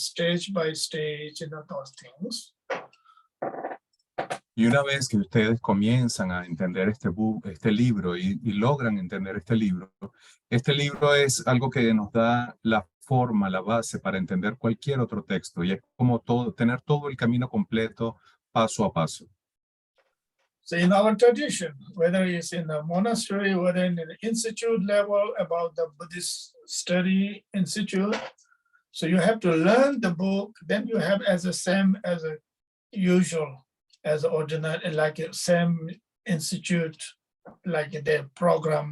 stage by stage, those things. Y una vez que ustedes comienzan a entender este libro y logran entender este libro es algo que nos da la forma, la base para entender cualquier otro texto. Y es como tener todo el camino completo, paso a paso. So in our tradition, whether it's in the monastery, whether in the institute level about the Buddhist study institute, so you have to learn the book, then you have as the same as a usual, as ordinary, like a same institute, like their program,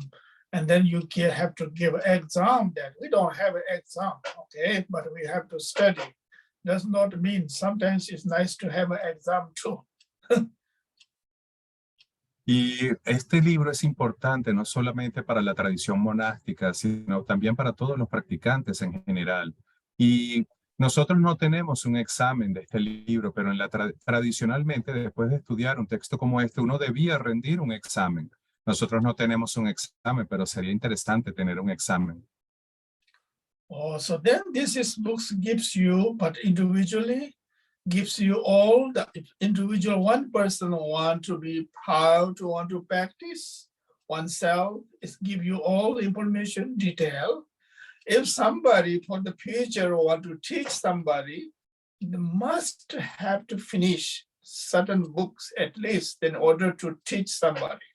and then you have to give exam. That we don't have an exam, okay, but we have to study. Does not mean sometimes it's nice to have an exam too. Y este libro es importante no solamente para la tradición monástica, sino también para todos los practicantes en general. Y nosotros no tenemos un examen de este libro, pero tradicionalmente, después de estudiar un texto como este, uno debía rendir un examen. Nosotros no tenemos un examen, pero sería interesante tener un examen. Oh, so then this books gives you, but individually, gives you all the individual one person want to be how to want to practice oneself. It give you all information detail. If somebody for the future want to teach somebody, they must have to finish certain books at least in order to teach somebody.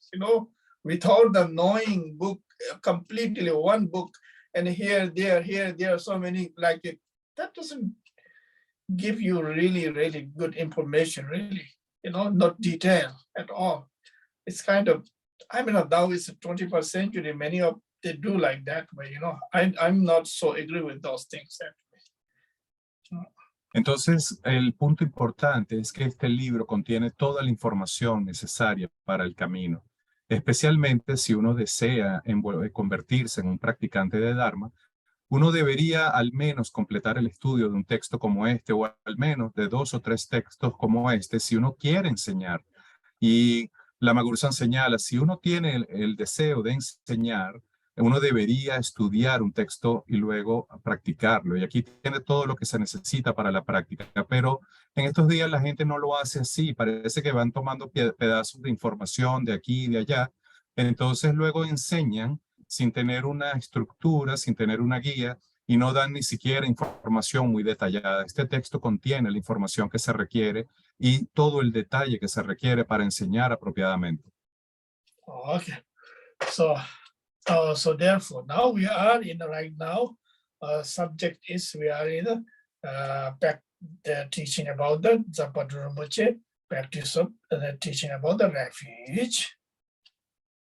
Without the knowing book completely one book and here there are so many like it, that doesn't give you really good information, really, not detail at all. It's kind of, now it's the 21st century, many of they do like that, but I'm not so agree with those things actually. Entonces, el punto importante es que este libro contiene toda la información necesaria para el camino, especialmente si uno desea convertirse en un practicante de Dharma. Uno debería al menos completar el estudio de un texto como este o al menos de 2 o 3 textos como este si uno quiere enseñar. Y la Lama-Gursan señala, si uno tiene el deseo de enseñar, uno debería estudiar un texto y luego practicarlo. Y aquí tiene todo lo que se necesita para la práctica. Pero en estos días la gente no lo hace así. Parece que van tomando pedazos de información de aquí y de allá. Entonces luego enseñan sin tener una estructura, sin tener una guía, y no dan ni siquiera información muy detallada. Este texto contiene la información que se requiere y todo el detalle que se requiere para enseñar apropiadamente. Okay, so therefore now we are in right now subject is we are in teaching about the Zapata Rinpoche, practice of teaching about the refuge.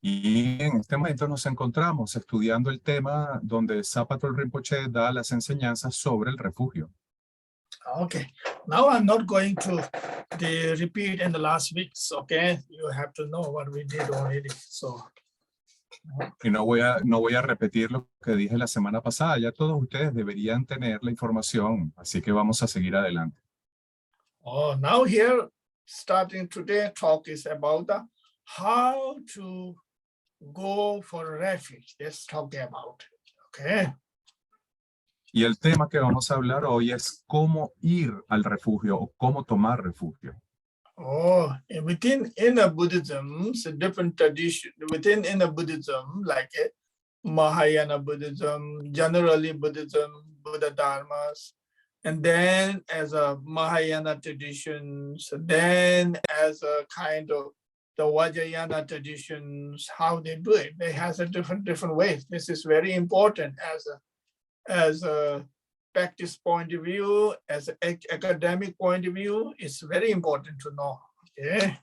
Y en este momento nos encontramos estudiando el tema donde Zapatul Rinpoche da las enseñanzas sobre el refugio. Okay, now I'm not going to repeat in the last weeks, okay? You have to know what we did already, so. Y no voy a repetir lo que dije la semana pasada, ya todos ustedes deberían tener la información, así que vamos a seguir adelante. Oh, now here, starting today, talk is about how to go for refuge. Let's talk about it, okay? Y el tema que vamos a hablar hoy es cómo ir al refugio o cómo tomar refugio. Oh, within Buddhism, it's a different tradition. Within Buddhism, like Mahayana Buddhism, generally Buddhism, Buddha Dharmas, and then as a Mahayana traditions, then as a kind of the Vajrayana traditions, how they do it. They have a different ways. This is very important as a practice point of view, as an academic point of view. It's very important to know. Okay.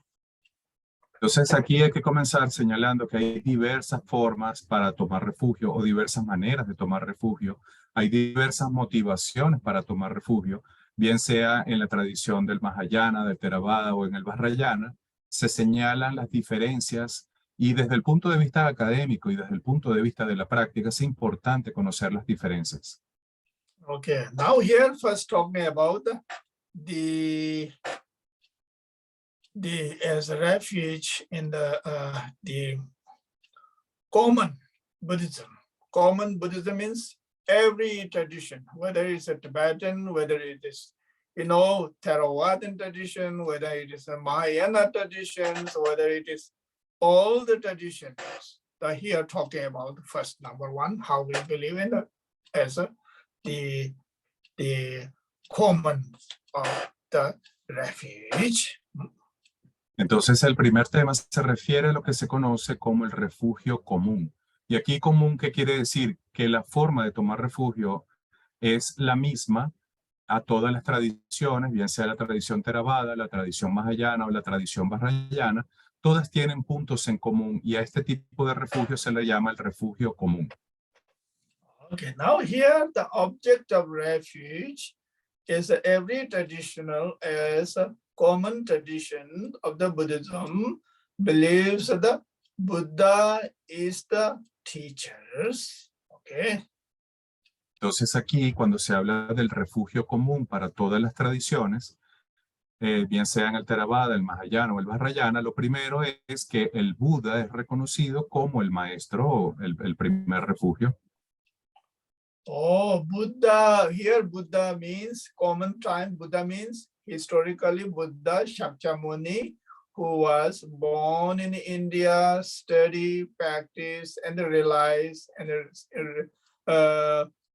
Entonces aquí hay que comenzar señalando que hay diversas formas para tomar refugio o diversas maneras de tomar refugio. Hay diversas motivaciones para tomar refugio, bien sea en la tradición del Mahayana, del Theravada o en el Vajrayana. Se señalan las diferencias y desde el punto de vista académico y desde el punto de vista de la práctica es importante conocer las diferencias. Okay, now here first talking about the as a refuge in the common Buddhism. Common Buddhism means every tradition, whether it's a Tibetan, whether it is, Theravadan tradition, whether it is a Mahayana traditions, whether it is all the traditions that here talking about first number one, how we believe in it as the common of the refuge. Entonces, el primer tema se refiere a lo que se conoce como el refugio común. Y aquí común, ¿qué quiere decir? Que la forma de tomar refugio es la misma a todas las tradiciones, bien sea la tradición Theravada, la tradición Mahayana o la tradición Vajrayana, todas tienen puntos en común y a este tipo de refugio se le llama el refugio común. Okay, now here the object of refuge is every traditional as a common tradition of the Buddhism believes that Buddha is the teachers. Okay. Entonces aquí, cuando se habla del refugio común para todas las tradiciones, bien sea en el Theravada, el Mahayana o el Vajrayana, lo primero es que el Buda es reconocido como el maestro o el primer refugio. Oh, Buddha, here Buddha means common time. Buddha means historically Buddha Shakyamuni, who was born in India, study, practice, and realize, and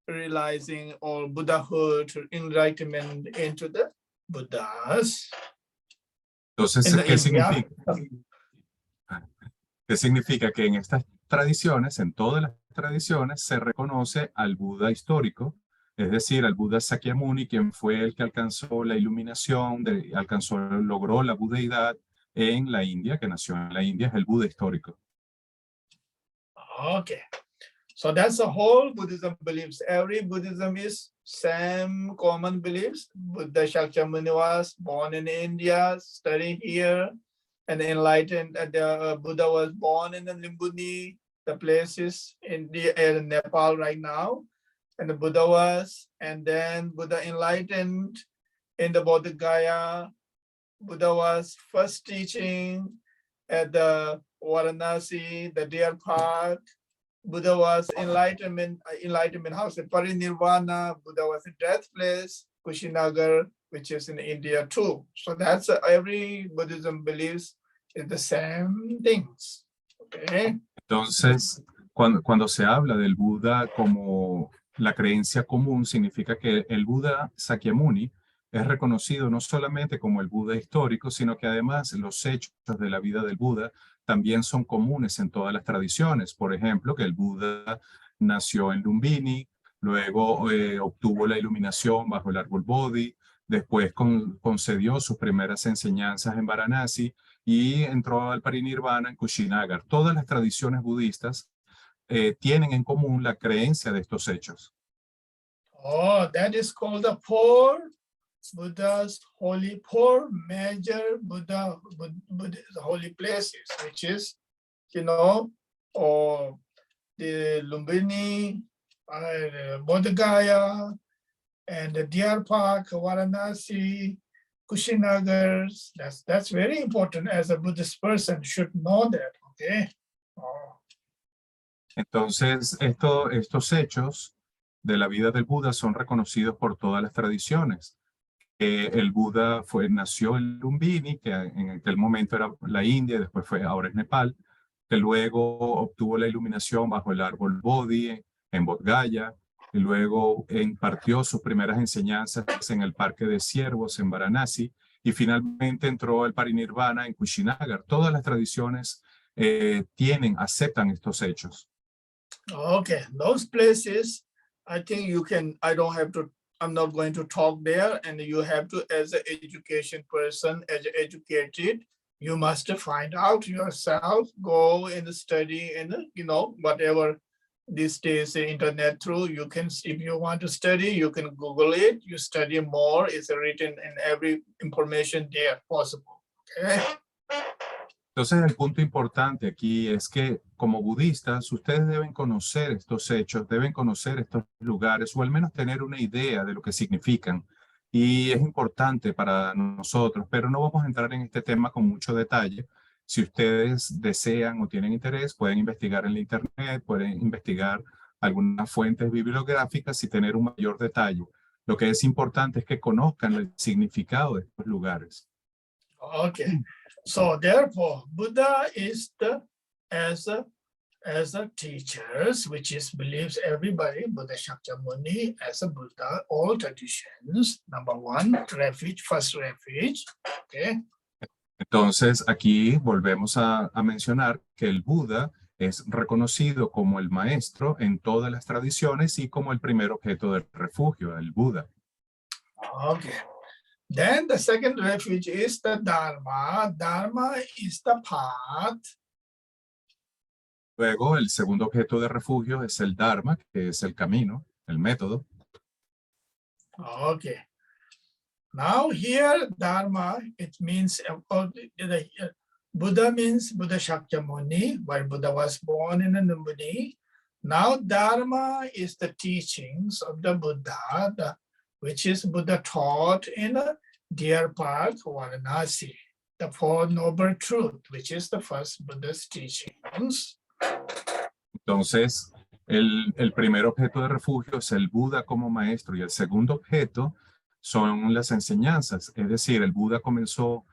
realizing all Buddhahood, enlightenment into the Buddhas. Entonces, In ¿qué India. significa? ¿Qué significa? Que en estas tradiciones, en todas las tradiciones, se reconoce al Buda histórico, es decir, al Buda Sakyamuni, quien fue el que alcanzó la iluminación, logró la budeidad en la India, que nació en la India, es el Buda histórico. Okay. So that's the whole Buddhism beliefs. Every Buddhism is same common beliefs. Buddha Shakyamuni was born in India, studied here, and enlightened. The Buddha was born in the Lumbini, the places in Nepal right now. And the Buddha was, and then Buddha enlightened in the Bodh Gaya. Buddha was first teaching at the Varanasi, the Deer Park. Buddha was enlightenment house, Parinirvana. Buddha was in death place, Kushinagar, which is in India too. So that's every Buddhism believes in the same things. Okay. Entonces, cuando se habla del Buda como la creencia común, significa que el Buda Sakyamuni es reconocido no solamente como el Buda histórico, sino que además los hechos de la vida del Buda también son comunes en todas las tradiciones. Por ejemplo, que el Buda nació en Lumbini, luego obtuvo la iluminación bajo el árbol Bodhi, después concedió sus primeras enseñanzas en Varanasi y entró al Parinirvana en Kushinagar. Todas las tradiciones budistas tienen en común la creencia de estos hechos. Oh, that is called the four Buddha's holy, four major Buddha's holy places, which is, or the Lumbini, Bodh Gaya, and the Deer Park, Varanasi, Kushinagar. That's very important. As a Buddhist person, should know that. Okay. Oh. Entonces, estos hechos de la vida del Buda son reconocidos por todas las tradiciones. El Buda nació en Lumbini, que en aquel momento era la India, después ahora es Nepal, que luego obtuvo la iluminación bajo el árbol Bodhi en Bodh Gaya, y luego impartió sus primeras enseñanzas en el Parque de Ciervos en Varanasi, y finalmente entró al Parinirvana en Kushinagar. Todas las tradiciones aceptan estos hechos. Okay, those places, I think I'm not going to talk there, and you have to, as an education person, as educated, you must find out yourself, go and study, and whatever these days internet through, you can, if you want to study, you can Google it, you study more, it's written in every information there possible. Okay. Entonces, el punto importante aquí es que como budistas, ustedes deben conocer estos hechos, deben conocer estos lugares o al menos tener una idea de lo que significan. Y es importante para nosotros, pero no vamos a entrar en este tema con mucho detalle. Si ustedes desean o tienen interés, pueden investigar en la internet, pueden investigar algunas fuentes bibliográficas y tener un mayor detalle. Lo que es importante es que conozcan el significado de estos lugares. Okay, so therefore, Buddha is the as a teachers, which is believes everybody, Buddha Shakyamuni as a Buddha, all traditions. Number one, refuge, first refuge. Okay. Entonces, aquí volvemos a mencionar que el Buda es reconocido como el maestro en todas las tradiciones y como el primer objeto del refugio, el Buda. Okay. Then the second refuge is the Dharma. Dharma is the path. Luego, el segundo objeto de refugio es el Dharma, que es el camino, el método. Okay. Now here Dharma, it means Buddha means Buddha Shakyamuni, where Buddha was born in Lumbini. Now Dharma is the teachings of the Buddha, which is Buddha taught in Deer Park, Varanasi, the Four Noble Truth, which is the first Buddha's teachings. Entonces, el primer objeto de refugio es el Buda como maestro y el segundo objeto son las enseñanzas. Es decir, el Buda obtuvo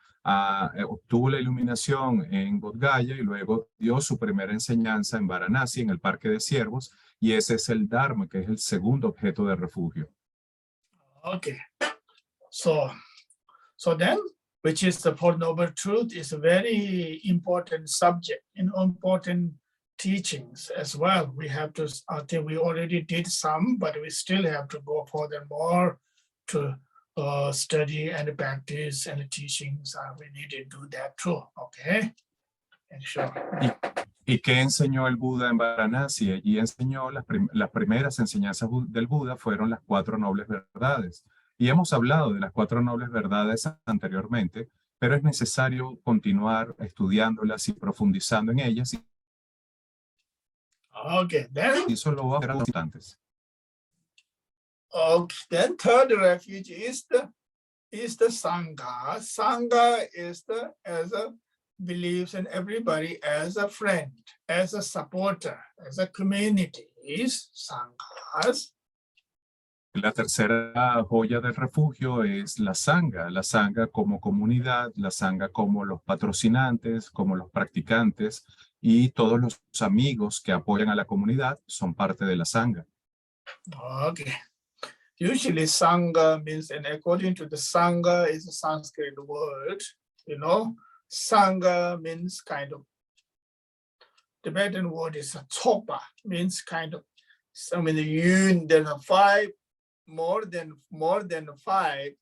la iluminación en Bodh Gaya y luego dio su primera enseñanza en Varanasi, en el Parque de Ciervos, y ese es el Dharma, que es el segundo objeto de refugio. Okay, so then, which is the Four Noble Truth, is a very important subject, important teachings as well. We have to, I think we already did some, but we still have to go furthermore to study and practice and teachings. We need to do that too, okay? And sure. ¿Y qué enseñó el Buda en Varanasi? Allí enseñó las primeras enseñanzas del Buda fueron las 4 nobles verdades. Y hemos hablado de las 4 nobles verdades anteriormente, pero es necesario continuar estudiándolas y profundizando en ellas. Okay, then. Y eso lo va a ver antes. Okay, then third refuge is the Sangha. Sangha is believes in everybody as a friend, as a supporter, as a community. Is Sanghas. La tercera joya del refugio es la Sangha como comunidad, la Sangha como los patrocinantes, como los practicantes y todos los amigos que apoyan a la comunidad son parte de la Sangha. Okay. Usually Sangha means, and according to the Sangha is a Sanskrit word, Sangha means kind of, Tibetan word is a chopa, means kind of, so many yun, there are 5, more than 5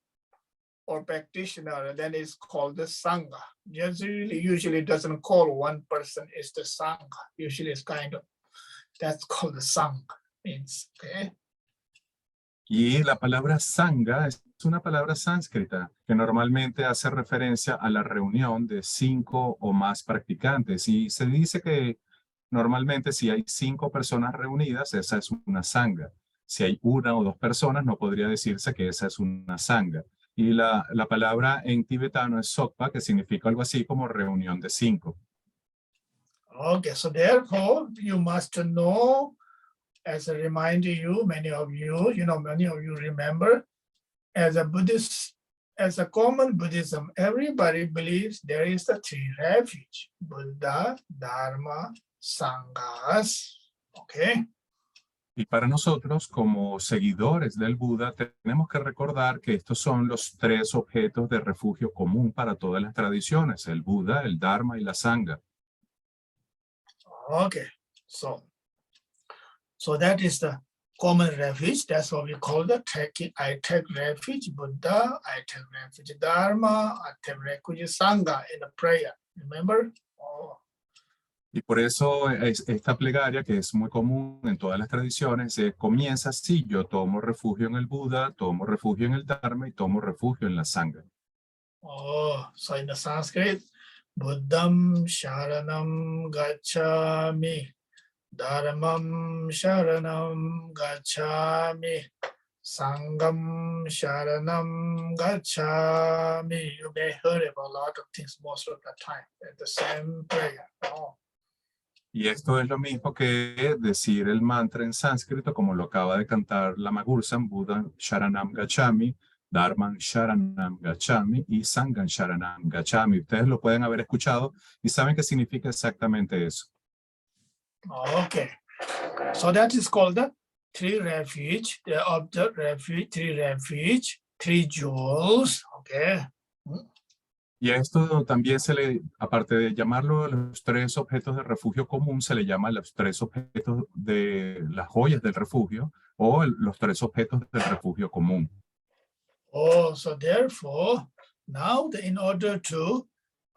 or practitioner, then it's called the Sangha. Usually doesn't call one person is the Sangha. Usually it's kind of, that's called the Sangha, means, okay? Y la palabra Sangha es una palabra sánscrita que normalmente hace referencia a la reunión de 5 o más practicantes. Y se dice que normalmente si hay 5 personas reunidas, esa es una Sangha. Si hay 1 o 2 personas, no podría decirse que esa es una Sangha. Y la palabra en tibetano es Sokpa, que significa algo así como reunión de 5. Okay, so therefore you must know, as a reminder you, many of you remember, as a Buddhist, as a common Buddhism, everybody believes there is the 3 refuge, Buddha, Dharma, Sanghas, okay? Y para nosotros, como seguidores del Buda, tenemos que recordar que estos son los 3 objetos de refugio común para todas las tradiciones, el Buda, el Dharma y la Sangha. Okay, so that is the common refuge. That's what we call I take refuge Buddha, I take refuge Dharma, I take refuge Sangha in the prayer. Remember? Oh. Y por eso esta plegaria, que es muy común en todas las tradiciones, comienza así: yo tomo refugio en el Buda, tomo refugio en el Dharma y tomo refugio en la Sangha. Oh, so in the Sanskrit, Buddham Sharanam Gacchami, Dharmam Sharanam Gacchami, Sangam Sharanam Gacchami. You may heard about a lot of things most of the time at the same prayer. Oh. Y esto es lo mismo que decir el mantra en sánscrito, como lo acaba de cantar Lama Gursan, Buddha Sharanam Gacchami, Dharman Sharanam Gacchami y Sanghan Sharanam Gacchami. Ustedes lo pueden haber escuchado y saben qué significa exactamente eso. Okay, so that is called the three refuge, of the refuge, three jewels. Okay. Y a esto también se le, aparte de llamarlo los tres objetos de refugio común, se le llama los tres objetos de las joyas del refugio o los tres objetos del refugio común. Oh, so therefore, now in order to,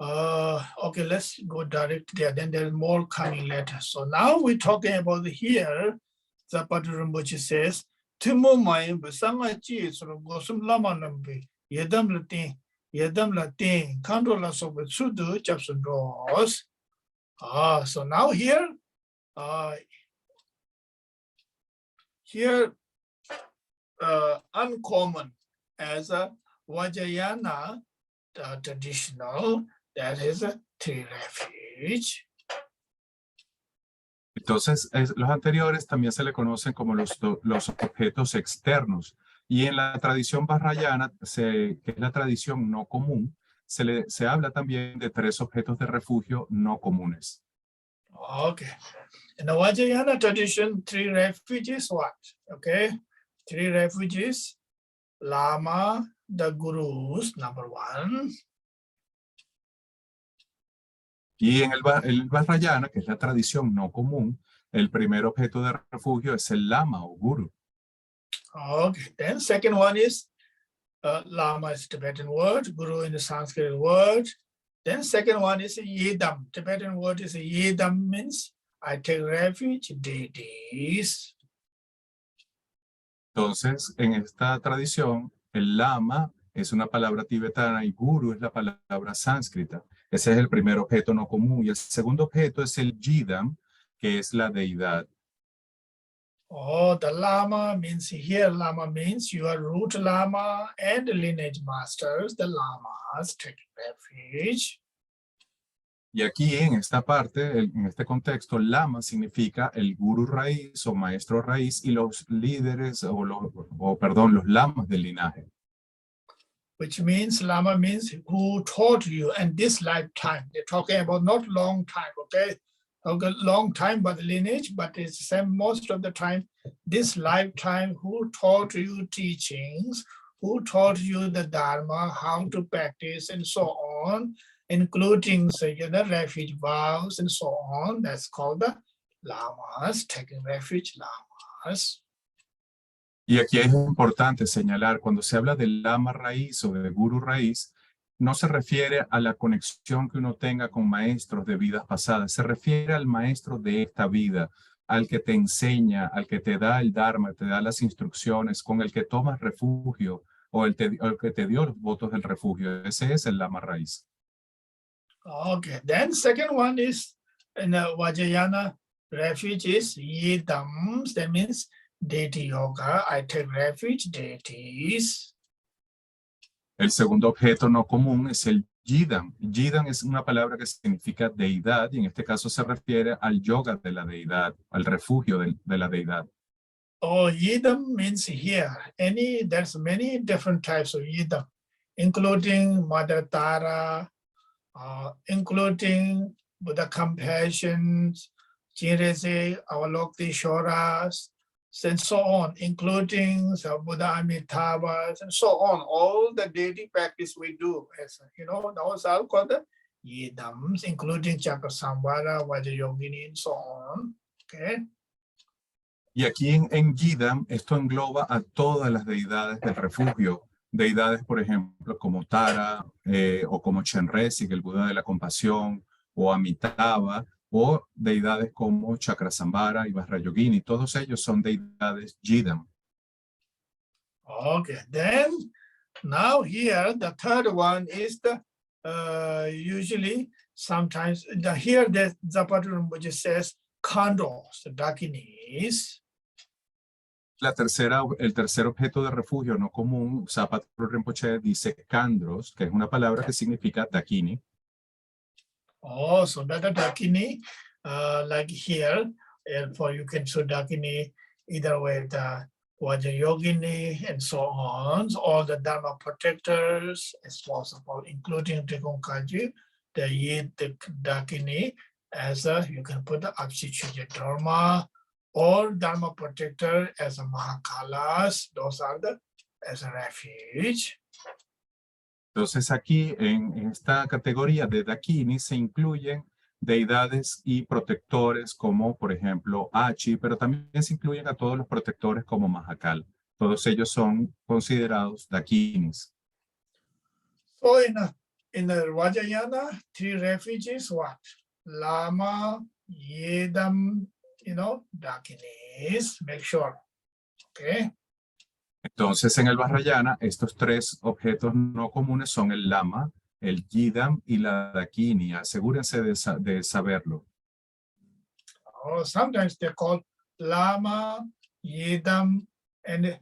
okay, let's go direct there, then there's more coming later. So now we're talking about here, Zapata Rinpoche says, Timo Mayan Basanga Chi, sort of Gosum Lama Nambi, Yedam Latin, Kando La Soba Sudu, Chapson Ross. So now here, uncommon as a Vajrayana traditional, that is a three refuge. Entonces, los anteriores también se le conocen como los objetos externos. Y en la tradición Vajrayana, que es la tradición no común, se habla también de tres objetos de refugio no comunes. Okay. In the Vajrayana tradition, three refuges, what? Okay. Three refuges, Lama, the gurus, number one. Y en el Vajrayana, que es la tradición no común, el primer objeto de refugio es el lama o guru. Okay. Then second one is Lama is Tibetan word, guru in the Sanskrit word. Then second one is Yedam. Tibetan word is Yedam, means I take refuge, deities. Entonces, en esta tradición, el lama es una palabra tibetana y guru es la palabra sánscrita. Ese es el primer objeto no común. Y el segundo objeto es el yidam, que es la deidad. Oh, the Lama means here, Lama means your root Lama and lineage masters, the Lamas take refuge. Y aquí en esta parte, en este contexto, lama significa el guru raíz o maestro raíz y los líderes los lamas del linaje. Which means Lama means who taught you in this lifetime. They're talking about not long time, okay? Okay, long time, but lineage, but it's the same most of the time. This lifetime, who taught you teachings, who taught you the Dharma, how to practice, and so on, including refuge vows and so on. That's called the Lamas, taking refuge Lamas. Y aquí es importante señalar, cuando se habla del lama raíz o de guru raíz, no se refiere a la conexión que uno tenga con maestros de vidas pasadas, se refiere al maestro de esta vida, al que te enseña, al que te da el Dharma, te da las instrucciones, con el que tomas refugio o el que te dio los votos del refugio. Ese es el lama raíz. Okay, then second one is in Vajrayana refuge is Yedams, that means deity yoga. I take refuge, deities. El segundo objeto no común es el yidam. Yidam es una palabra que significa deidad y en este caso se refiere al yoga de la deidad, al refugio de la deidad. Oh, Yidam means here. There's many different types of Yidam, including Mother Tara, including Buddha Compassion, Jirese, Avalokitesvaras, and so on, including Buddha Amitabha, and so on. All the daily practice we do, as those are called the Yidams, including Chakasambhara, Vajrayogini, and so on. Okay. Y aquí en Yidam, esto engloba a todas las deidades del refugio. Deidades, por ejemplo, como Tara, o como Chenrezig, el Buda de la compasión, o Amitabha, o deidades como Chakrasambhara y Vajrayogini. Todos ellos son deidades Yidam. Okay, then now here the third one is the usually sometimes here the Zapata Rinpoche says Khandos, the Dakinis. El tercer objeto de refugio no común, Zapata Rinpoche dice Khandros, que es una palabra que significa Dakini. Oh, so that the Dakini, like here, and for you can show Dakini either with Vajrayogini and so on. So all the Dharma protectors as possible, including Trikunkaji, the Yid, the Dakini, as you can put the Abhichuja Dharma or Dharma protector as a Mahakalas. Those are the as a refuge. Entonces aquí en esta categoría de Dakini se incluyen deidades y protectores como por ejemplo Achi, pero también se incluyen a todos los protectores como Mahakal. Todos ellos son considerados Dakinis. So in the Vajrayana, 3 refuges, what? Lama, Yedam, Dakinis, make sure. Okay. Entonces en el Vajrayana estos 3 objetos no comunes son el Lama, el Yidam y la Dakini. Asegúrense de saberlo. Oh, sometimes they call Lama, Yidam, and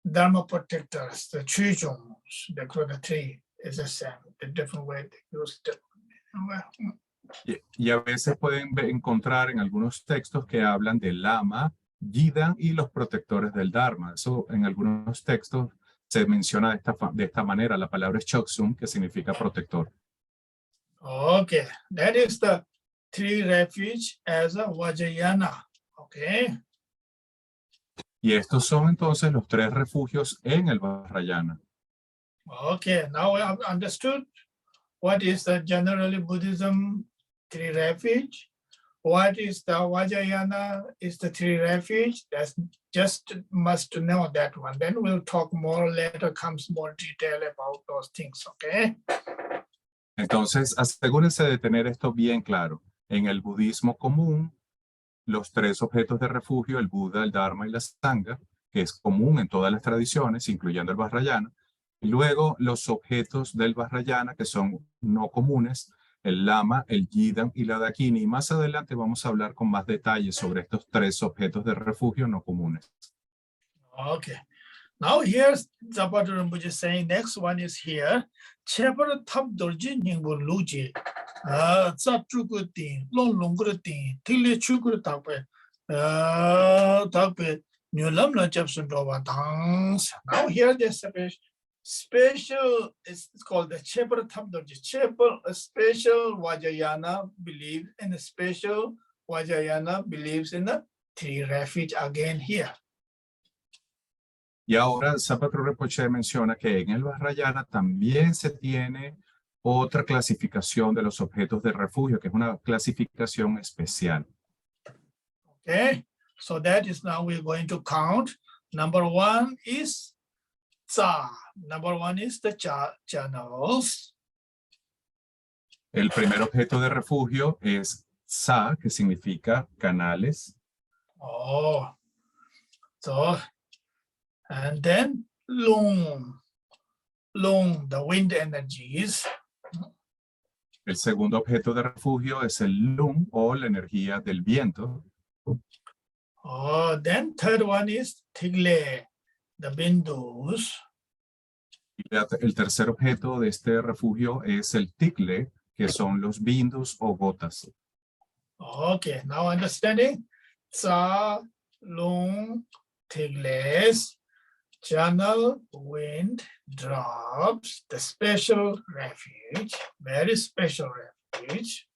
Dharma protectors, the Chujums, they call the 3. It's the same, the different way they use it. Y a veces pueden encontrar en algunos textos que hablan de Lama, Yidam y los protectores del Dharma. Eso en algunos textos se menciona de esta manera. La palabra es Choksum, que significa protector. Okay, that is the 3 refuge as a Vajrayana. Okay. Y estos son entonces los 3 refugios en el Vajrayana. Okay, now we have understood what is the generally Buddhism 3 refuge. What is the Vajrayana is the 3 refuge. That's just must know that one. Then we'll talk more later, comes more detail about those things, okay? Entonces, asegúrense de tener esto bien claro. En el budismo común, los 3 objetos de refugio, el Buda, el Dharma y la Sangha, que es común en todas las tradiciones, incluyendo el Vajrayana. Y luego los objetos del Vajrayana, que son no comunes, el Lama, el Yidam y la Dakini. Y más adelante vamos a hablar con más detalles sobre estos 3 objetos de refugio no comunes. Okay. Now here's Zapata Rinpoche saying, next one is here. Chepara thap dorji nyingbo luji. Tsap chuku ting, long longkura ting, tili chukura takpe. Takpe, nyulam la chapsun doba tangs. Now here there's a special, it's called the Chepara thap dorji. A special Vajrayana belief, and a special Vajrayana believes in the 3 refuge again here. Y ahora Zapata Rinpoche menciona que en el Vajrayana también se tiene otra clasificación de los objetos de refugio, que es una clasificación especial. Okay, so that is now we're going to count. Number 1 is Tsa. Number 1 is the channels. El primer objeto de refugio es Tsa, que significa canales. Oh, so, and then Lung, the wind energies. El segundo objeto de refugio es el Lung, o la energía del viento. Oh, then third one is Tigle, the bindus. Y el tercer objeto de este refugio es el Tikle, que son los bindus o gotas. Okay, now understanding. Tsa, Lung, Tigles, channel, wind, drops, the special refuge, very special refuge.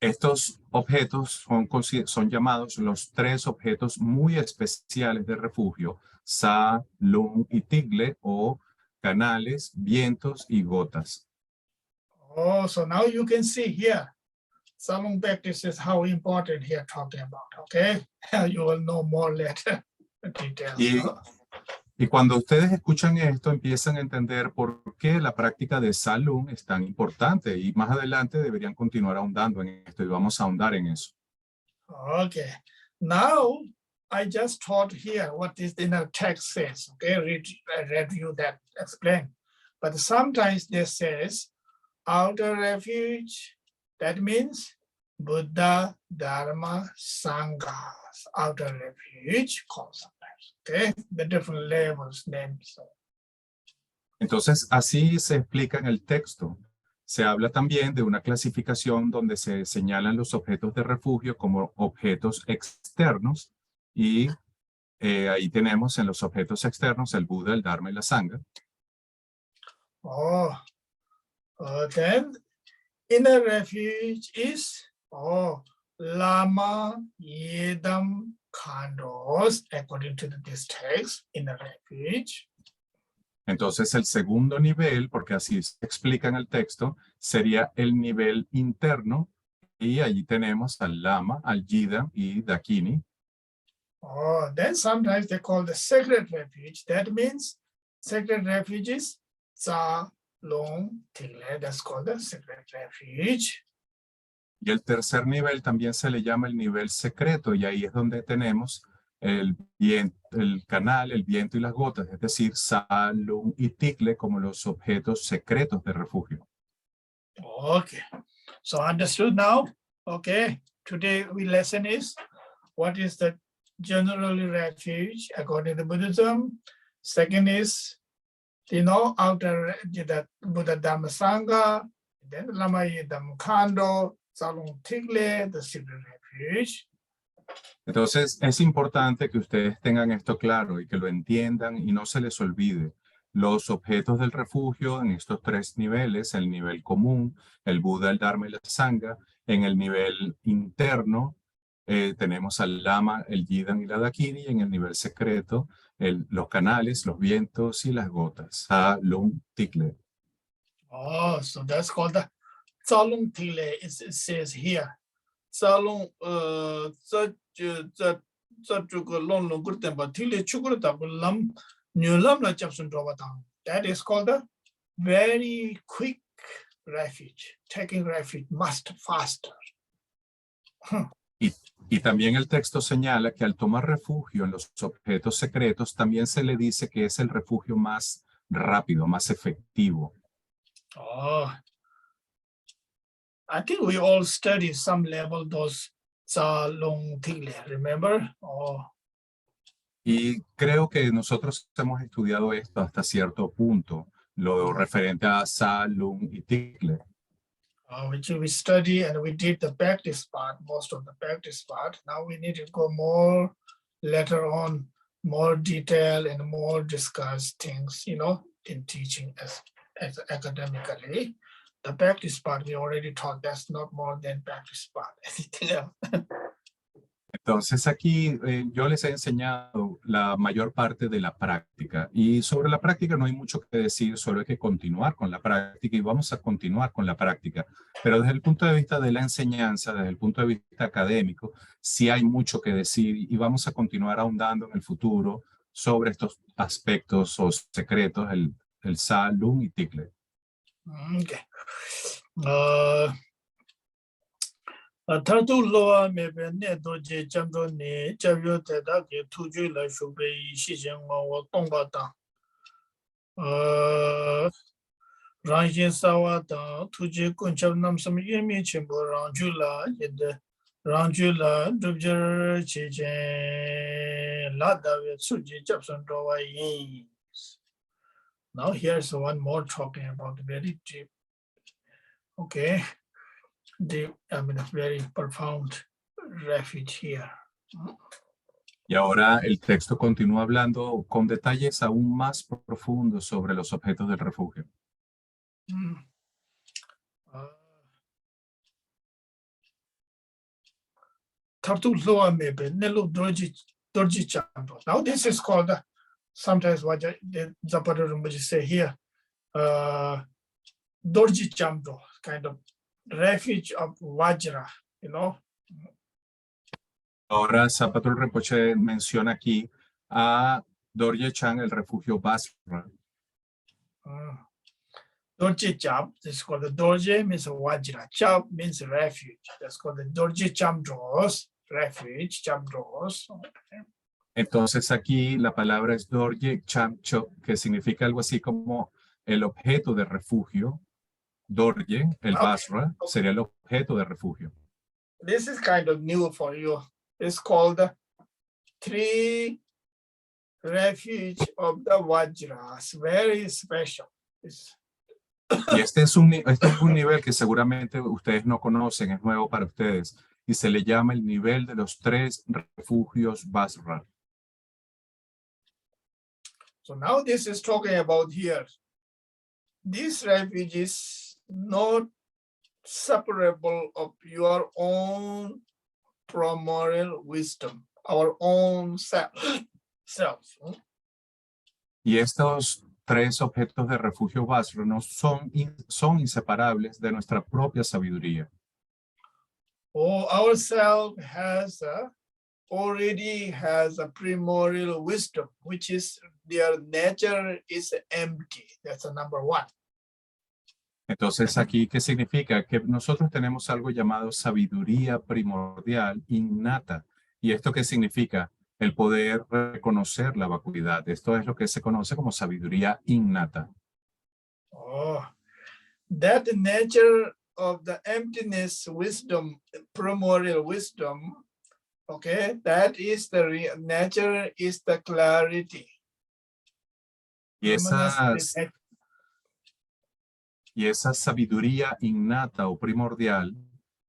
Estos objetos son llamados los 3 objetos muy especiales de refugio: Sa, Lung y Tigle, o canales, vientos y gotas. Oh, so now you can see here, Salung practice is how important here talking about, okay? You will know more later details. Y cuando ustedes escuchan esto, empiezan a entender por qué la práctica de Salung es tan importante, y más adelante deberían continuar ahondando en esto, y vamos a ahondar en eso. Okay, now I just taught here what is in the text says, okay? I read you that, explain. But sometimes they says, outer refuge, that means Buddha, Dharma, Sanghas, outer refuge, sometimes, okay? The different levels, names. Entonces, así se explica en el texto. Se habla también de una clasificación donde se señalan los objetos de refugio como objetos externos y ahí tenemos en los objetos externos el Buda, el Dharma y la Sangha. Oh, then inner refuge is Lama, Yedam, Khandos, according to this text, inner refuge. Entonces el segundo nivel, porque así se explica en el texto, sería el nivel interno y allí tenemos al Lama, al Yida y Dakini. Oh, then sometimes they call the sacred refuge. That means sacred refuges, Tsa, Long, Tigre, that's called the sacred refuge. Y el tercer nivel también se le llama el nivel secreto y ahí es donde tenemos el viento, el canal, el viento y las gotas, es decir, Sa, Lung y Tikle como los objetos secretos de refugio. Okay, so understood now. Okay, today we lesson is what is the general refuge according to Buddhism. Second is, after the Buddha Dhamma Sangha, then Lama Yedam Khando, Salung Tigle, the secret refuge. Entonces, es importante que ustedes tengan esto claro y que lo entiendan y no se les olvide. Los objetos del refugio en estos tres niveles, el nivel común, el Buda, el Dharma y la Sangha. En el nivel interno tenemos al Lama, el Yidan y la Dakini. Y en el nivel secreto, los canales, los vientos y las gotas. Sa, Lung, Tikle. Oh, so that's called the Salung Tigle, it says here. Salung, that is called the very quick refuge, taking refuge must faster. Y también el texto señala que al tomar refugio en los objetos secretos, también se le dice que es el refugio más rápido, más efectivo. Oh, I think we all study some level those Salung Tigle, remember? Oh. Y creo que nosotros hemos estudiado esto hasta cierto punto, lo referente a Sa, Lung y Tikle. Which we study and we did the practice part, most of the practice part. Now we need to go more later on, more detail and more discuss things, in teaching as academically. The practice part we already taught, that's not more than practice part, anything else. Entonces aquí yo les he enseñado la mayor parte de la práctica y sobre la práctica no hay mucho que decir, solo hay que continuar con la práctica y vamos a continuar con la práctica. Pero desde el punto de vista de la enseñanza, desde el punto de vista académico, sí hay mucho que decir y vamos a continuar ahondando en el futuro sobre estos aspectos o secretos, el Sa, Lung y Tikle. Okay. Tartu loa mebe ne doje jamdo ne jabyo teda ke tuju la shube shi jeng wa tongba ta. Ranjin sawa ta tuju kunchab nam sam yemi chimbo ranju la yede ranju la dubjer chi jen la dawe suji japson dowa yin. Now here's one more talking about very deep. Okay. Very profound refuge here. Y ahora el texto continúa hablando con detalles aún más profundos sobre los objetos del refugio. Now this is called, sometimes what the Zapata Rinpoche say here, Dorji Chamdo, kind of refuge of Vajra, Ahora Zapato Rinpoche menciona aquí a Dorje Chan, el refugio Basra. Dorje Chab, this is called the Dorje means Vajra, Chab means refuge. That's called the Dorje Chamdros, refuge, Chamdros. Okay. Entonces aquí la palabra es Dorje Chamcho, que significa algo así como el objeto de refugio. Dorje, el Basra, sería el objeto de refugio. This is kind of new for you. It's called the three refuge of the Vajras, very special. It's Y este es este es un nivel que seguramente ustedes no conocen, es nuevo para ustedes, y se le llama el nivel de los 3 refugios Basra. So now this is talking about here. This refuge is not separable of your own primordial wisdom, our own self. Y estos 3 objetos de refugio Basra no son inseparables de nuestra propia sabiduría. Oh, our self already has a primordial wisdom, which is their nature is empty. That's the number 1. Entonces, aquí, ¿qué significa? Que nosotros tenemos algo llamado sabiduría primordial innata. ¿Y esto qué significa? El poder reconocer la vacuidad. Esto es lo que se conoce como sabiduría innata. Oh, that nature of the emptiness wisdom, primordial wisdom, okay, that is the nature is the clarity. Y esa sabiduría innata o primordial,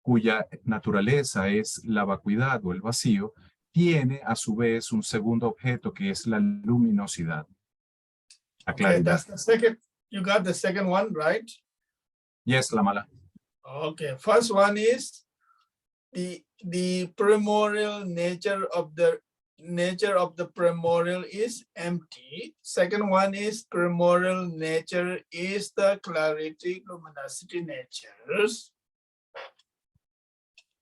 cuya naturaleza es la vacuidad o el vacío, tiene a su vez un segundo objeto que es la luminosidad. La Okay, claridad. that's the second. You got the second one, right? Yes, la mala. Okay, first one is the primordial nature of the primordial is empty. Second one is primordial nature is the clarity, luminosity natures.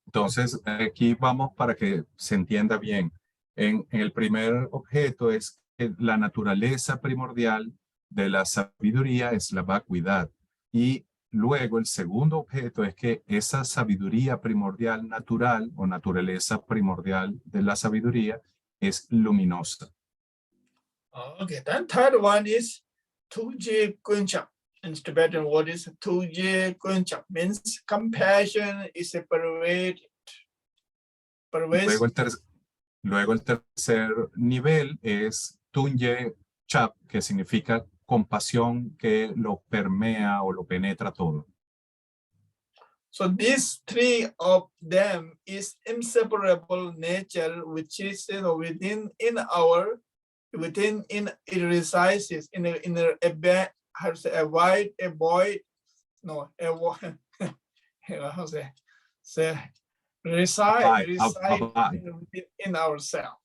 Entonces, aquí vamos para que se entienda bien. En el primer objeto es que la naturaleza primordial de la sabiduría es la vacuidad. Y luego el segundo objeto es que esa sabiduría primordial natural o naturaleza primordial de la sabiduría es luminosa. Okay, then third one is Tuje Kunchap. In Tibetan word is Tuje Kunchap, means compassion is a pervasive. Luego el tercer nivel es Tunye Chap, que significa compasión que lo permea o lo penetra todo. So these 3 of them is inseparable nature, which is within it resides in a wide avoid no how say reside in ourselves.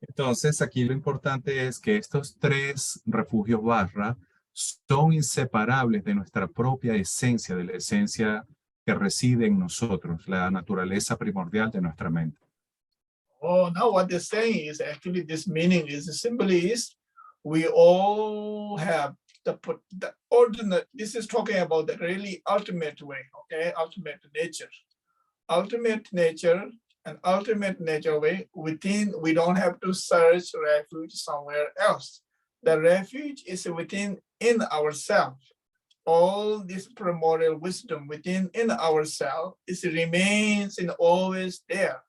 Entonces, aquí lo importante es que estos 3 refugios Basra son inseparables de nuestra propia esencia, de la esencia que reside en nosotros, la naturaleza primordial de nuestra mente. Oh, now what they're saying is actually this meaning is simply is we all have the ordinate. This is talking about the really ultimate way, okay, ultimate nature and ultimate nature way within. We don't have to search refuge somewhere else. The refuge is within in ourselves. All this primordial wisdom within in ourselves remains in always there.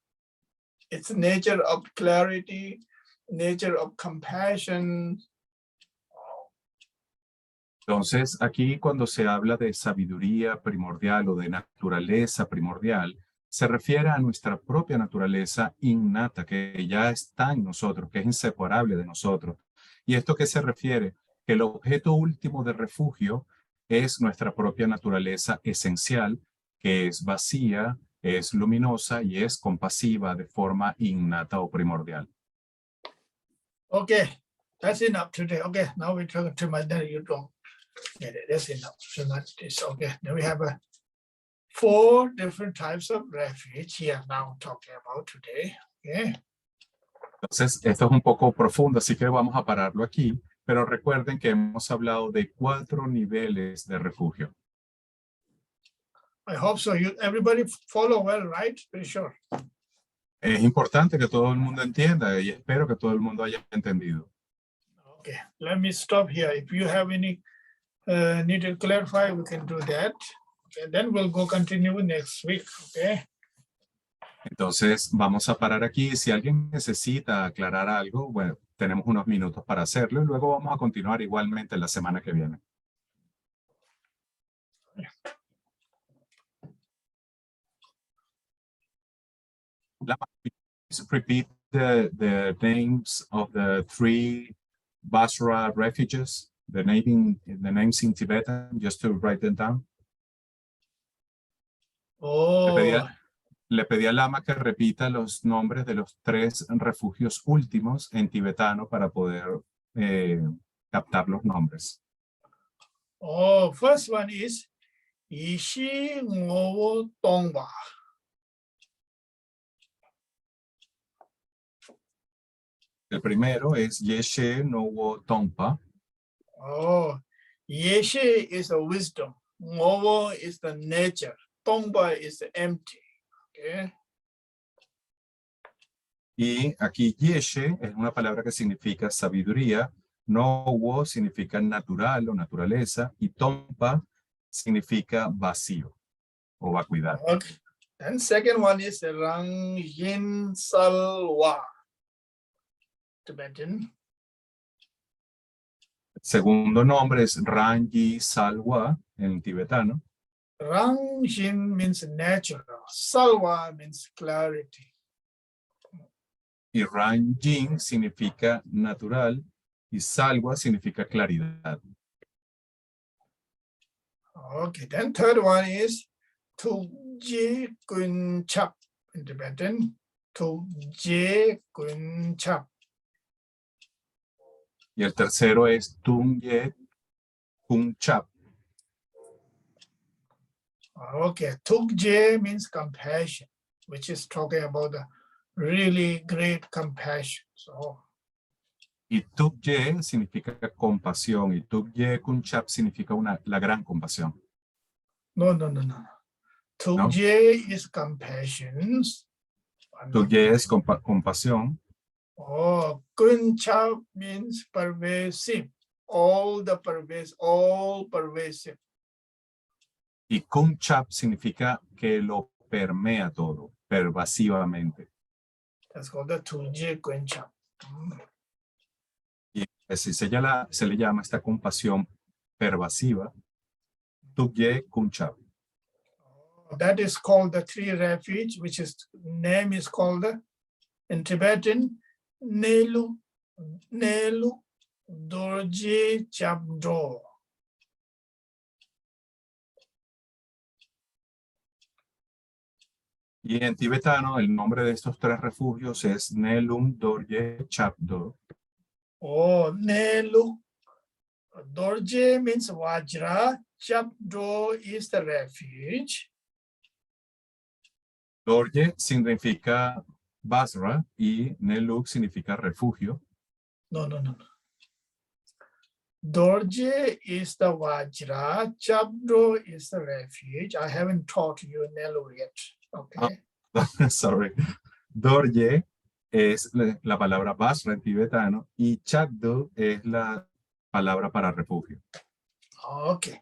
It's nature of clarity, nature of compassion. Entonces, aquí cuando se habla de sabiduría primordial o de naturaleza primordial, se refiere a nuestra propia naturaleza innata, que ya está en nosotros, que es inseparable de nosotros. ¿Y esto qué se refiere? Que el objeto último de refugio es nuestra propia naturaleza esencial, que es vacía, es luminosa y es compasiva de forma innata o primordial. Okay, that's enough today. Okay, now we're talking to my dad. You don't get it. That's enough. So not this. Okay, then we have 4 different types of refuge here now talking about today. Okay. Entonces, esto es un poco profundo, así que vamos a pararlo aquí, pero recuerden que hemos hablado de 4 niveles de refugio. I hope so. Everybody follow well, right? Pretty sure. Es importante que todo el mundo entienda y espero que todo el mundo haya entendido. Okay, let me stop here. If you have any need to clarify, we can do that. Okay, then we'll go continue next week. Okay. Entonces, vamos a parar aquí. Si alguien necesita aclarar algo, bueno, tenemos unos minutos para hacerlo y luego vamos a continuar igualmente la semana que viene. Please repeat the names of the 3 Basra refuges, the names in Tibetan, just to write them down. Oh, Le pedí al lama que repita los nombres de los 3 refugios últimos en tibetano para poder captar los nombres. oh, first one is Yishi Ngowo Tongba. El primero es Yeshe Nowo Tongpa. Oh, Yeshe is the wisdom. Ngowo is the nature. Tongba is the empty. Okay. Y aquí Yeshe es una palabra que significa sabiduría, Nowo significa natural o naturaleza, y Tongpa significa vacío o vacuidad. Okay. And second one is Rang Yin Salwa. Tibetan. El segundo nombre es Rangi Salwa en tibetano. Rang Yin means natural. Salwa means clarity. Y Ranjin significa natural y Salwa significa claridad. Okay, then third one is Tukje Kun Chap in Tibetan. Tukje Kun Chap. Y el tercero es Tungye Kungchap. Okay, Tukje means compassion, which is talking about the really great compassion. So, Y Tukye significa compasión y Tungye Kungchap significa la gran compasión. no. Tukje is compassion. Tukye es compasión Oh, Kuncha means pervasive, all pervasive. y Kungchap significa que lo permea todo, pervasivamente. That's called the Tulje Kuncha. Y así se le llama esta compasión pervasiva, Tukye Kungchap. That is called the 3 refuge, which is name is called in Tibetan Nelu Dorje Chabdo. Y en tibetano el nombre de estos 3 refugios es Nelum Dorje Chabdo. Oh, Nelu Dorje means Vajra, Chabdo is the refuge. Dorje significa Basra y Neluk significa refugio. No. Dorje is the Vajra, Chabdo is the refuge. I haven't taught you Nelu yet. Okay. Sorry. Dorje es la palabra Basra en tibetano y Chabdo es la palabra para refugio. Okay.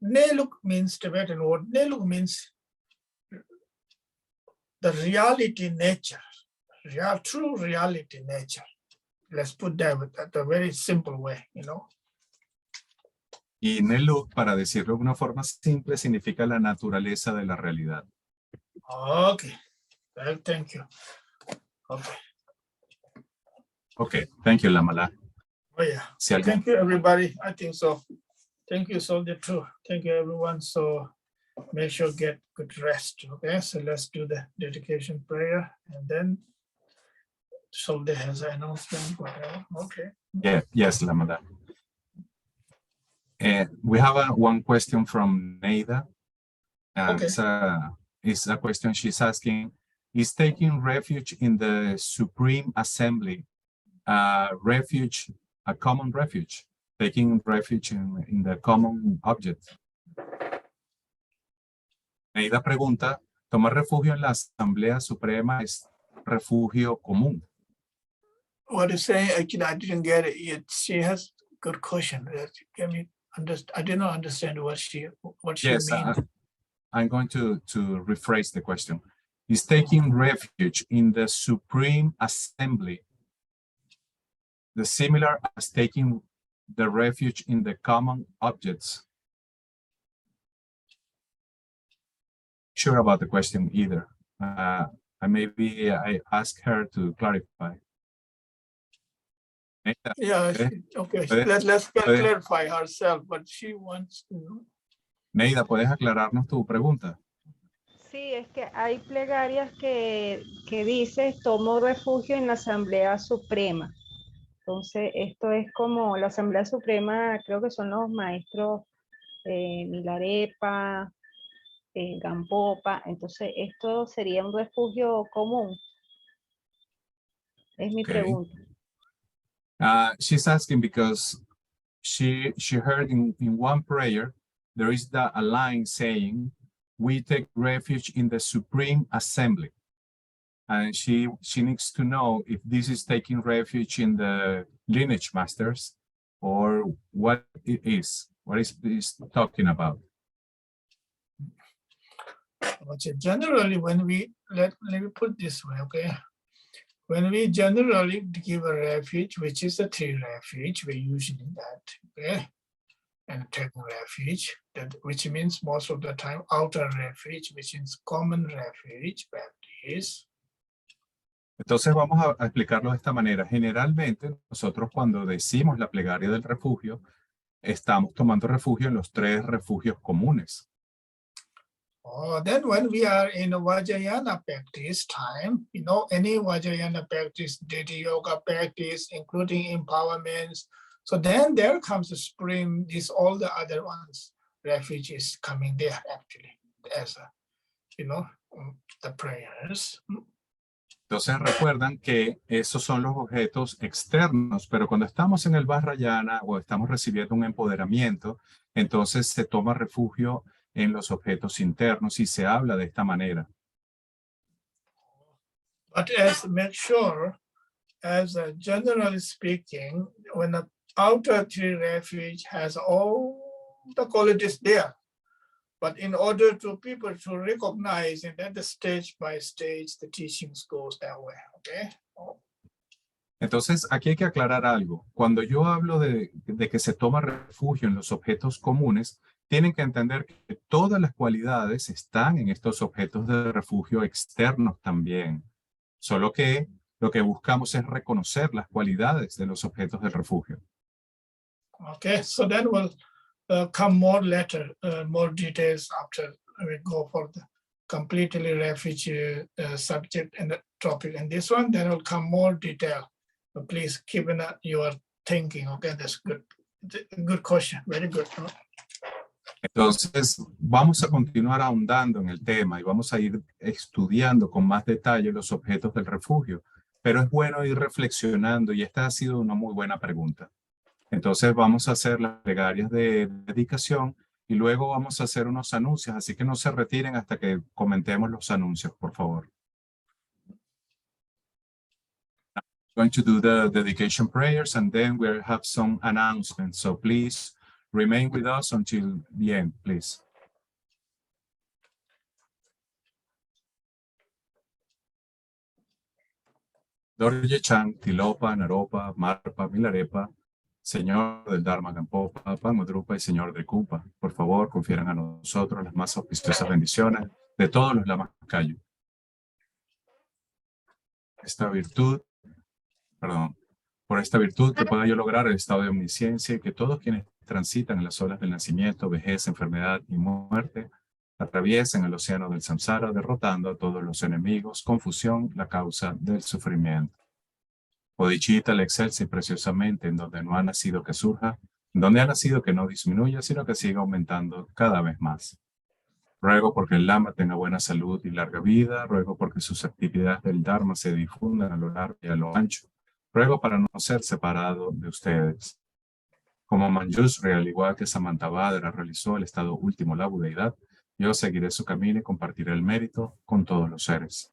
Neluk means Tibetan word. Neluk means the reality nature, true reality nature. Let's put that at a very simple way, Y Neluk, para decirlo de una forma simple, significa la naturaleza de la realidad. Okay. Well, thank you. Okay. Okay, thank you, Lamala. Oh yeah. Si alguien, Thank you, everybody. I think so. Thank you, Soldier too. Thank you, everyone. So make sure get good rest. Okay, so let's do the dedication prayer, and then Soldier has an announcement. Whatever. Okay. yes, Lamala. We have one question from Neida. Okay. It's a question she's asking. Is taking refuge in the Supreme Assembly refuge, a common refuge? Taking refuge in the common object. Neida pregunta, ¿tomar refugio en la Asamblea Suprema es refugio común? What is saying? Actually, I didn't get it yet. She has good question. I did not understand what she Yes, means. I'm going to rephrase the question. Is taking refuge in the Supreme Assembly the similar as taking the refuge in the common objects? sure about the question either. Maybe I ask her to clarify. Neida, Yeah, okay, let's clarify herself, but she wants to know. Neida, ¿puedes aclararnos tu pregunta? Sí, es que hay plegarias que dice tomo refugio en la Asamblea Suprema. Entonces, esto es como la Asamblea Suprema, creo que son los maestros Milarepa, Gampopa. Entonces, esto sería un refugio común. Es mi pregunta. She's asking because she heard in one prayer, there is a line saying, we take refuge in the Supreme Assembly. And she needs to know if this is taking refuge in the lineage masters or what it is. What is this talking about? Generally, when let me put this way, okay? When we generally give a refuge, which is a tree refuge, we usually that, okay? And take refuge, which means most of the time outer refuge, which is common refuge practice. Entonces vamos a explicarlo de esta manera. Generalmente nosotros cuando decimos la plegaria del refugio, estamos tomando refugio en los 3 refugios comunes. Then when we are in a Vajrayana practice time, any Vajrayana practice, Dhyana yoga practice, including empowerments. So then there comes the spring, all the other ones, refugees coming there actually, as the prayers. Entonces recuerdan que esos son los objetos externos, pero cuando estamos en el Vajrayana o estamos recibiendo un empoderamiento, entonces se toma refugio en los objetos internos y se habla de esta manera. But make sure, generally speaking, when the outer tree refuge has all the qualities there, but in order to people to recognize and then the stage by stage, the teachings goes that way, okay? Entonces, aquí hay que aclarar algo. Cuando yo hablo de que se toma refugio en los objetos comunes, tienen que entender que todas las cualidades están en estos objetos de refugio externos también. Solo que lo que buscamos es reconocer las cualidades de los objetos del refugio. Okay, so then we'll come more later, more details after we go for the completely refugee subject and the topic. And this one, then will come more detail. But please keep in your thinking, okay? That's good. Good question, very good. Entonces, vamos a continuar ahondando en el tema y vamos a ir estudiando con más detalle los objetos del refugio. Pero es bueno ir reflexionando y esta ha sido una muy buena pregunta. Entonces vamos a hacer las plegarias de dedicación y luego vamos a hacer unos anuncios, así que no se retiren hasta que comentemos los anuncios, por favor. I'm going to do the dedication prayers and then we'll have some announcements. So please remain with us until the end, please. Dorje Chan, Tilopa, Naropa, Marpa, Milarepa, Señor del Dharma Gampopa, Padma-Drupa y Señor de Kupa, por favor, confieran a nosotros las más auspiciosas bendiciones de todos los lamas Kayu. Por esta virtud que pueda yo lograr el estado de omnisciencia y que todos quienes transitan en las olas del nacimiento, vejez, enfermedad y muerte, atraviesen el océano del samsara, derrotando a todos los enemigos, confusión, la causa del sufrimiento. Bodhicitta le excelsa y preciosamente en donde no ha nacido que surja, en donde ha nacido que no disminuya, sino que siga aumentando cada vez más. Ruego porque el Lama tenga buena salud y larga vida, ruego porque sus actividades del Dharma se difundan a lo largo y a lo ancho, ruego para no ser separado de ustedes. Como Manjusri, al igual que Samantabhadra realizó el estado último, la budeidad, yo seguiré su camino y compartiré el mérito con todos los seres.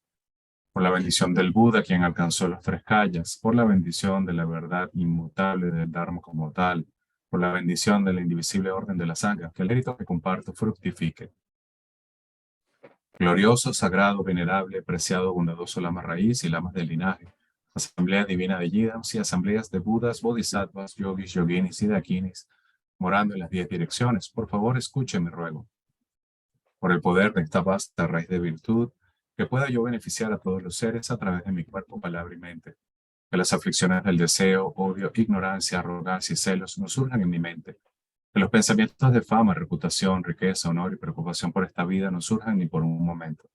Por la bendición del Buda, quien alcanzó los 3 kayas, por la bendición de la verdad inmutable del Dharma como tal, por la bendición de la indivisible orden de la sangha, que el mérito que comparto fructifique. Glorioso, sagrado, venerable, preciado, bondadoso Lama Raíz y Lamas del linaje, Asamblea Divina de Yidams y asambleas de Budas, Bodhisattvas, Yogis, Yoginis y Dakinis, morando en las 10 direcciones, por favor escuchen mi ruego. por el poder de esta vasta raíz de virtud, que pueda yo beneficiar a todos los seres a través de mi cuerpo, palabra y mente. Que las aflicciones del deseo, odio, ignorancia, arrogancia y celos no surjan en mi mente. Que los pensamientos de fama, reputación, riqueza, honor y preocupación por esta vida no surjan ni por un momento.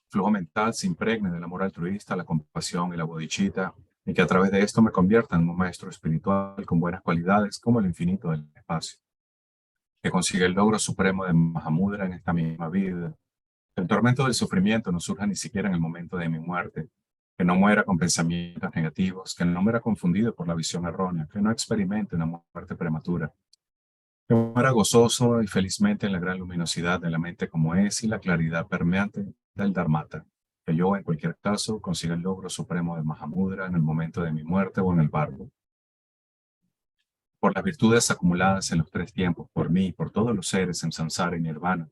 Flujo mental se impregne del amor altruista, la compasión y la bodhicitta, y que a través de esto me convierta en un maestro espiritual con buenas cualidades como el infinito del espacio. Que consiga el logro supremo de Mahamudra en esta misma vida. Que el tormento del sufrimiento no surja ni siquiera en el momento de mi muerte. Que no muera con pensamientos negativos, que no muera confundido por la visión errónea, que no experimente una muerte prematura. Que muera gozoso y felizmente en la gran luminosidad de la mente como es y la claridad permeante del Dharmata. Que yo, en cualquier caso, consiga el logro supremo de Mahamudra en el momento de mi muerte o en el barco. Por las virtudes acumuladas en los tres tiempos, por mí y por todos los seres en samsara y nirvana,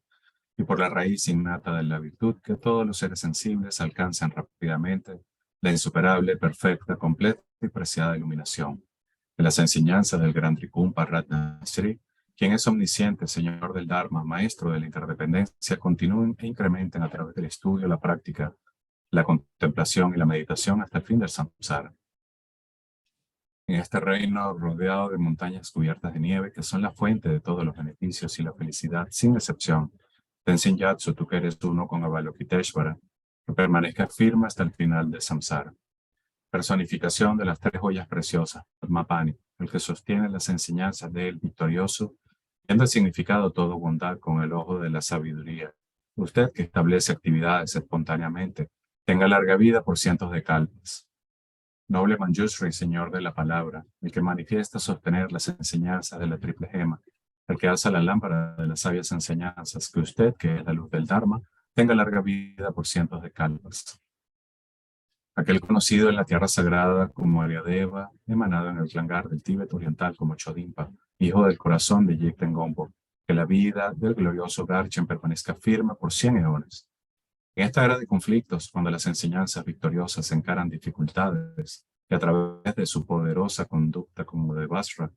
y por la raíz innata de la virtud, que todos los seres sensibles alcancen rápidamente la insuperable, perfecta, completa y preciada iluminación. De las enseñanzas del gran Trikumpa Ratna Sri, quien es omnisciente, Señor del Dharma, Maestro de la interdependencia, continúen e incrementen a través del estudio, la práctica, la contemplación y la meditación hasta el fin del samsara. En este reino rodeado de montañas cubiertas de nieve, que son la fuente de todos los beneficios y la felicidad, sin excepción, Tenzin Gyatso, tú que eres uno con Avalokiteshvara, que permanezca firme hasta el final del samsara. Personificación de las tres joyas preciosas, Padmapani, el que sostiene las enseñanzas de él victorioso, viendo el significado todo bondad con el ojo de la sabiduría. Usted que establece actividades espontáneamente, tenga larga vida por cientos de kalpas. Noble Manjushri, Señor de la Palabra, el que manifiesta sostener las enseñanzas de la triple gema, el que alza la lámpara de las sabias enseñanzas, que usted, que es la luz del Dharma, tenga larga vida por cientos de kalpas. Aquel conocido en la tierra sagrada como Aryadeva, emanado en el Clangar del Tíbet oriental como Chodimpa, hijo del corazón de Yikten Gompo, que la vida del glorioso Garchen permanezca firme por 100 eones. En esta era de conflictos, cuando las enseñanzas victoriosas encaran dificultades, y a través de su poderosa conducta como de Basra,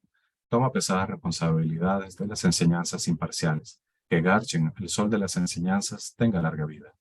toma pesadas responsabilidades de las enseñanzas imparciales, que Garchen, el sol de las enseñanzas, tenga larga vida.